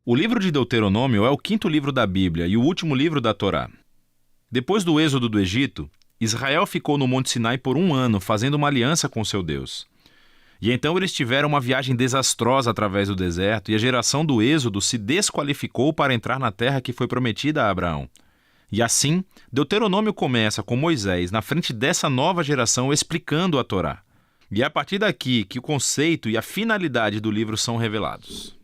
O livro de Deuteronômio é o quinto livro da Bíblia e o último livro da Torá. Depois do êxodo do Egito, Israel ficou no Monte Sinai por 1 ano, fazendo uma aliança com seu Deus. E então eles tiveram uma viagem desastrosa através do deserto, e a geração do êxodo se desqualificou para entrar na terra que foi prometida a Abraão. E assim, Deuteronômio começa com Moisés na frente dessa nova geração explicando a Torá. E é a partir daqui que o conceito e a finalidade do livro são revelados.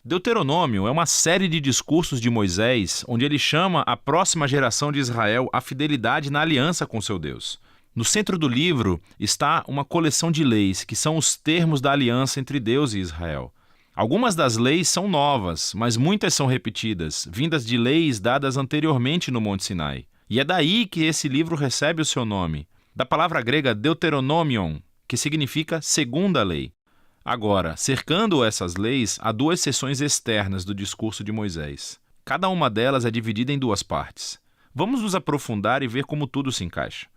Deuteronômio é uma série de discursos de Moisés, onde ele chama a próxima geração de Israel à fidelidade na aliança com seu Deus. No centro do livro está uma coleção de leis, que são os termos da aliança entre Deus e Israel. Algumas das leis são novas, mas muitas são repetidas, vindas de leis dadas anteriormente no Monte Sinai. E é daí que esse livro recebe o seu nome, da palavra grega Deuteronomion, que significa segunda lei. Agora, cercando essas leis, há 2 seções externas do discurso de Moisés. Cada uma delas é dividida em 2 partes. Vamos nos aprofundar e ver como tudo se encaixa.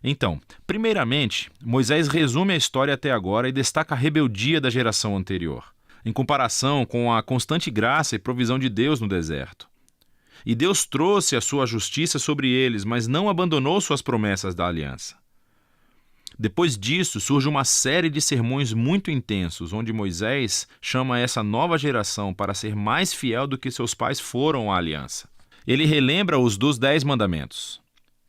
Então, primeiramente, Moisés resume a história até agora e destaca a rebeldia da geração anterior, em comparação com a constante graça e provisão de Deus no deserto. E Deus trouxe a sua justiça sobre eles, mas não abandonou suas promessas da aliança. Depois disso, surge uma série de sermões muito intensos, onde Moisés chama essa nova geração para ser mais fiel do que seus pais foram à aliança. Ele relembra-os dos 10 mandamentos.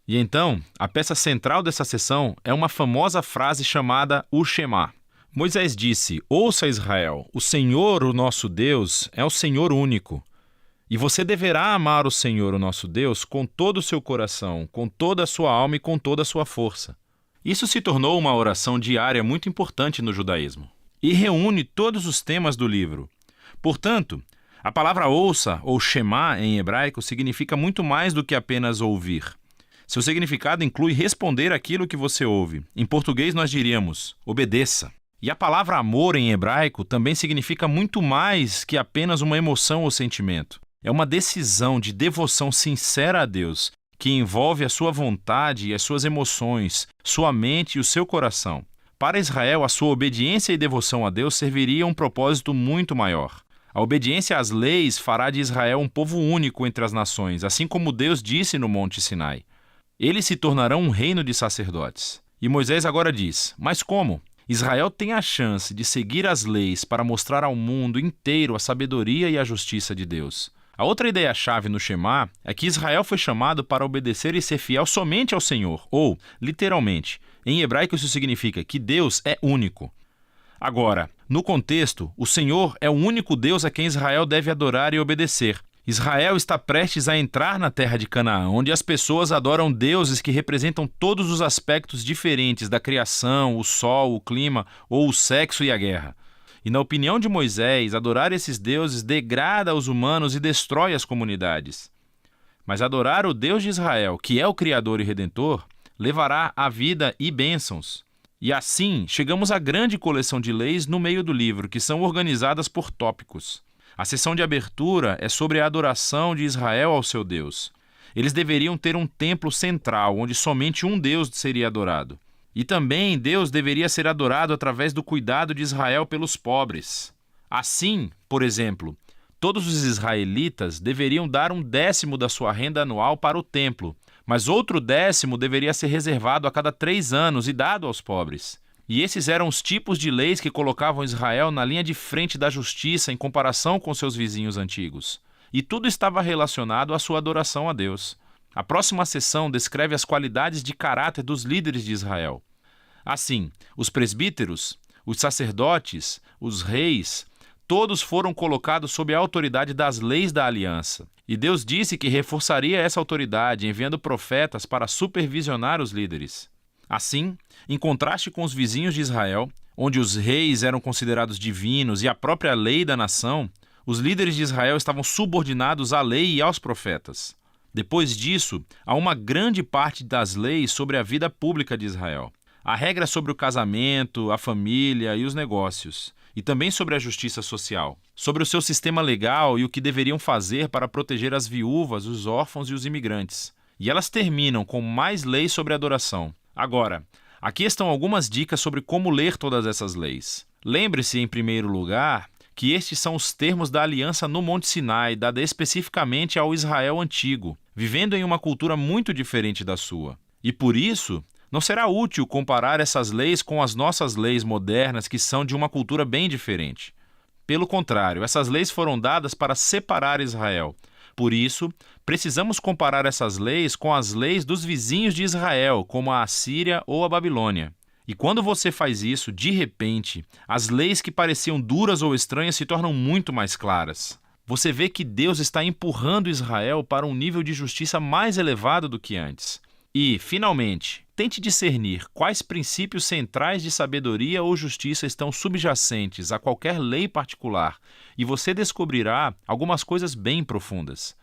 E então, a peça central dessa sessão é uma famosa frase chamada o Shema. Moisés disse: "Ouça, Israel, o Senhor, o nosso Deus, é o Senhor único. E você deverá amar o Senhor, o nosso Deus, com todo o seu coração, com toda a sua alma e com toda a sua força." Isso se tornou uma oração diária muito importante no judaísmo e reúne todos os temas do livro. Portanto, a palavra ouça, ou Shema em hebraico, significa muito mais do que apenas ouvir. Seu significado inclui responder aquilo que você ouve. Em português nós diríamos, obedeça. E a palavra amor em hebraico também significa muito mais que apenas uma emoção ou sentimento. É uma decisão de devoção sincera a Deus, que envolve a sua vontade e as suas emoções, sua mente e o seu coração. Para Israel, a sua obediência e devoção a Deus serviria a um propósito muito maior. A obediência às leis fará de Israel um povo único entre as nações, assim como Deus disse no Monte Sinai. Eles se tornarão um reino de sacerdotes. E Moisés agora diz: mas como? Israel tem a chance de seguir as leis para mostrar ao mundo inteiro a sabedoria e a justiça de Deus. A outra ideia-chave no Shema é que Israel foi chamado para obedecer e ser fiel somente ao Senhor, ou, literalmente, em hebraico isso significa que Deus é único. Agora, no contexto, o Senhor é o único Deus a quem Israel deve adorar e obedecer. Israel está prestes a entrar na terra de Canaã, onde as pessoas adoram deuses que representam todos os aspectos diferentes da criação, o sol, o clima ou o sexo e a guerra. E na opinião de Moisés, adorar esses deuses degrada os humanos e destrói as comunidades. Mas adorar o Deus de Israel, que é o Criador e Redentor, levará a vida e bênçãos. E assim, chegamos à grande coleção de leis no meio do livro, que são organizadas por tópicos. A sessão de abertura é sobre a adoração de Israel ao seu Deus. Eles deveriam ter um templo central, onde somente um Deus seria adorado. E também Deus deveria ser adorado através do cuidado de Israel pelos pobres. Assim, por exemplo, todos os israelitas deveriam dar 1/10 da sua renda anual para o templo, mas outro 10º deveria ser reservado a cada 3 anos e dado aos pobres. E esses eram os tipos de leis que colocavam Israel na linha de frente da justiça em comparação com seus vizinhos antigos. E tudo estava relacionado à sua adoração a Deus. A próxima seção descreve as qualidades de caráter dos líderes de Israel. Assim, os presbíteros, os sacerdotes, os reis, todos foram colocados sob a autoridade das leis da aliança. E Deus disse que reforçaria essa autoridade, enviando profetas para supervisionar os líderes. Assim, em contraste com os vizinhos de Israel, onde os reis eram considerados divinos e a própria lei da nação, os líderes de Israel estavam subordinados à lei e aos profetas. Depois disso, há uma grande parte das leis sobre a vida pública de Israel. Há regras sobre o casamento, a família e os negócios, e também sobre a justiça social, sobre o seu sistema legal e o que deveriam fazer para proteger as viúvas, os órfãos e os imigrantes. E elas terminam com mais leis sobre adoração. Agora, aqui estão algumas dicas sobre como ler todas essas leis. Lembre-se, em primeiro lugar, que estes são os termos da aliança no Monte Sinai, dada especificamente ao Israel antigo, vivendo em uma cultura muito diferente da sua. E por isso, não será útil comparar essas leis com as nossas leis modernas, que são de uma cultura bem diferente. Pelo contrário, essas leis foram dadas para separar Israel. Por isso, precisamos comparar essas leis com as leis dos vizinhos de Israel, como a Assíria ou a Babilônia. E quando você faz isso, de repente, as leis que pareciam duras ou estranhas se tornam muito mais claras. Você vê que Deus está empurrando Israel para um nível de justiça mais elevado do que antes. E, finalmente, tente discernir quais princípios centrais de sabedoria ou justiça estão subjacentes a qualquer lei particular, e você descobrirá algumas coisas bem profundas.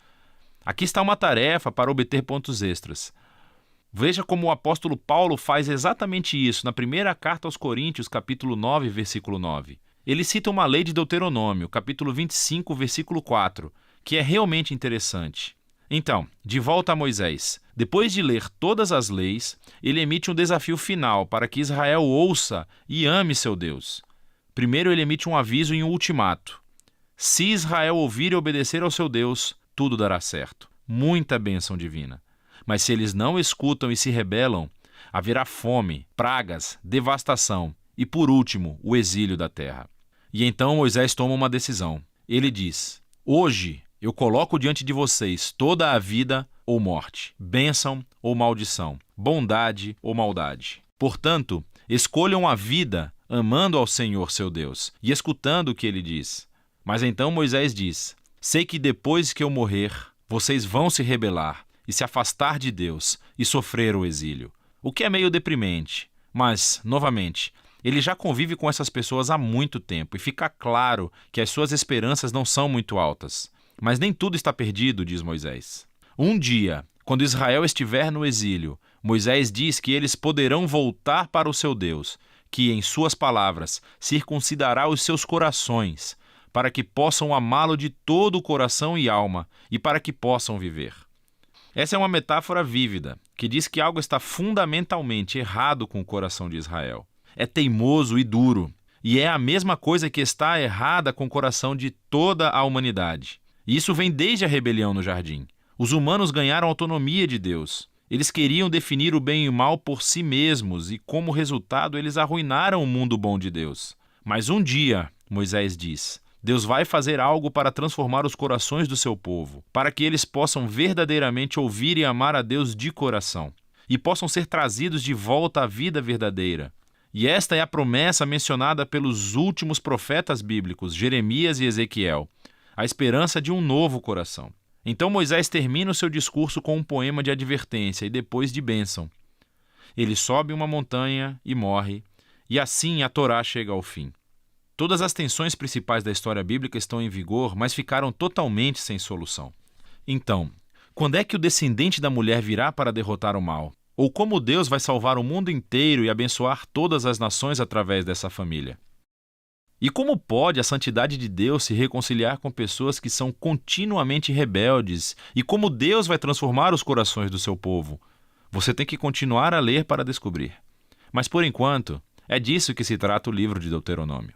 Aqui está uma tarefa para obter pontos extras. Veja como o apóstolo Paulo faz exatamente isso na primeira carta aos Coríntios, capítulo 9, versículo 9. Ele cita uma lei de Deuteronômio, capítulo 25, versículo 4, que é realmente interessante. Então, de volta a Moisés. Depois de ler todas as leis, ele emite um desafio final para que Israel ouça e ame seu Deus. Primeiro, ele emite um aviso e um ultimato. Se Israel ouvir e obedecer ao seu Deus, tudo dará certo. Muita bênção divina. Mas se eles não escutam e se rebelam, haverá fome, pragas, devastação e, por último, o exílio da terra. E então Moisés toma uma decisão. Ele diz: hoje eu coloco diante de vocês toda a vida ou morte, bênção ou maldição, bondade ou maldade. Portanto, escolham a vida amando ao Senhor seu Deus e escutando o que ele diz. Mas então Moisés diz: sei que depois que eu morrer, vocês vão se rebelar e se afastar de Deus e sofrer o exílio. O que é meio deprimente, mas, novamente, ele já convive com essas pessoas há muito tempo e fica claro que as suas esperanças não são muito altas. Mas nem tudo está perdido, diz Moisés. Um dia, quando Israel estiver no exílio, Moisés diz que eles poderão voltar para o seu Deus, que, em suas palavras, circuncidará os seus corações, para que possam amá-lo de todo o coração e alma e para que possam viver. Essa é uma metáfora vívida, que diz que algo está fundamentalmente errado com o coração de Israel. É teimoso e duro, e é a mesma coisa que está errada com o coração de toda a humanidade. E isso vem desde a rebelião no jardim. Os humanos ganharam autonomia de Deus. Eles queriam definir o bem e o mal por si mesmos, e como resultado eles arruinaram o mundo bom de Deus. Mas um dia, Moisés diz, Deus vai fazer algo para transformar os corações do seu povo, para que eles possam verdadeiramente ouvir e amar a Deus de coração, e possam ser trazidos de volta à vida verdadeira. E esta é a promessa mencionada pelos últimos profetas bíblicos, Jeremias e Ezequiel, a esperança de um novo coração. Então Moisés termina o seu discurso com um poema de advertência e depois de bênção. Ele sobe uma montanha e morre, e assim a Torá chega ao fim. Todas as tensões principais da história bíblica estão em vigor, mas ficaram totalmente sem solução. Então, quando é que o descendente da mulher virá para derrotar o mal? Ou como Deus vai salvar o mundo inteiro e abençoar todas as nações através dessa família? E como pode a santidade de Deus se reconciliar com pessoas que são continuamente rebeldes? E como Deus vai transformar os corações do seu povo? Você tem que continuar a ler para descobrir. Mas por enquanto, é disso que se trata o livro de Deuteronômio.